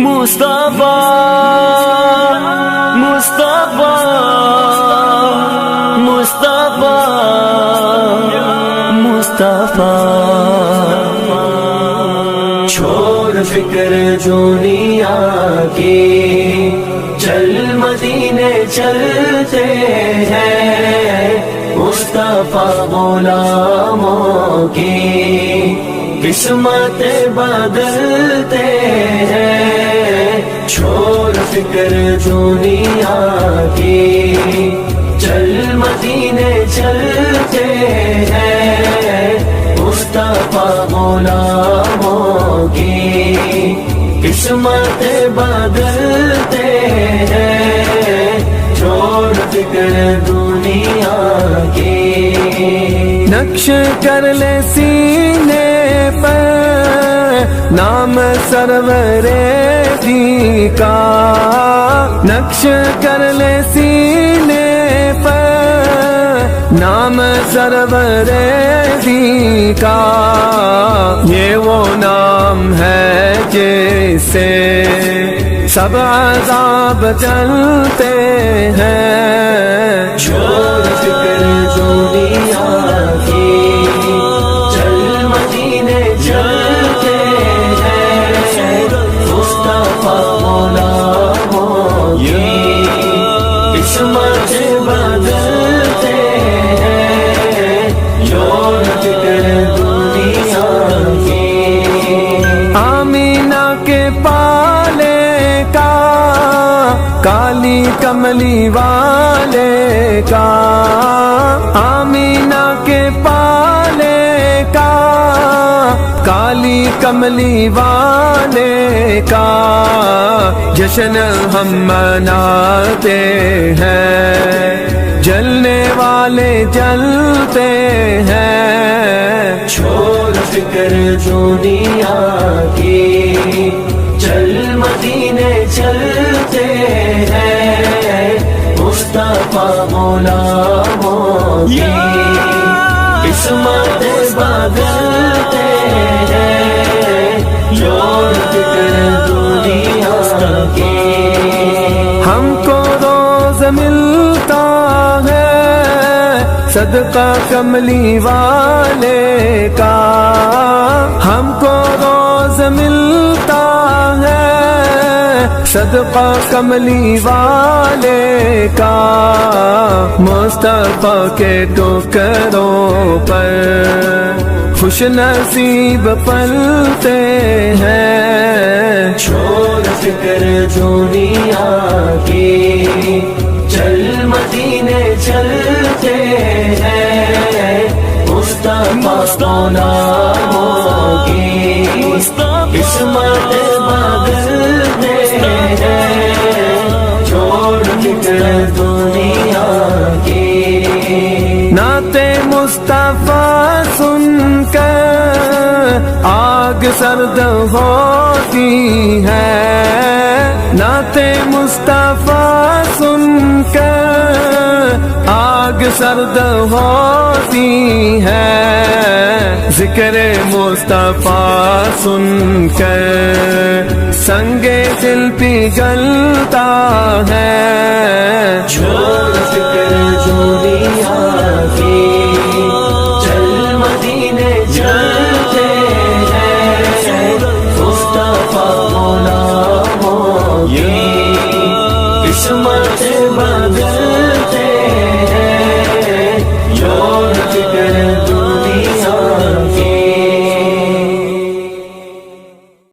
مصطفیٰ مصطفیٰ مصطفیٰ مصطفیٰ چھوڑ فکر دنیا کی چل مدینے چلتے ہیں مصطفیٰ غلاموں کی قسمت بدلتے ہیں چھوڑ فکر دنیا کی چل مدینے چلتے ہیں مصطفیٰ غلاموں کی قسمت بدلتے ہیں چھوڑ فکر دنیا کی نقش کر لے سینے پر نام سرور دی کا نقش کر لے سینے پر نام سرور دی کا یہ وہ نام ہے جس سے سب عذاب چلتے ہیں چھوڑ فکر دنیا کی چل مدینے چلتے ہیں مصطفیٰ غلاموں کی قسمت بدلتے ہیں چھوڑ فکر دنیا کی آمینہ کے پالے کا کالی کملی والے کا آمینہ کے پالے کا کالی کملی والے کا جشن ہم مناتے ہیں جلنے والے جلتے ہیں چھوڑ فکر دنیا کی چل مدینے چلتے ہیں مصطفیٰ غلاموں کی قسمت بدلتے ہیں چھوڑ فکر دنیا کی ہم کو روز ملتا ہے صدقہ کملی والے کا ہم کو روز ملتا ہے صدقہ کملی والے کا مصطفیٰ کے ٹکروں پر خوش نصیب پلتے ہیں چھوڑ فکر دنیا کی چل مدینے چلتے ہیں مصطفیٰ غلاموں کی قسمت بدلتے ہیں چھوڑ فکر دنیا کی نعت مصطفیٰ سن کر آگ سرد ہوتی ہے نعت مصطفیٰ سن کر آگ سرد ہوتی ہے ذکر مصطفیٰ سن کر سنگ دل پگھلتا ہے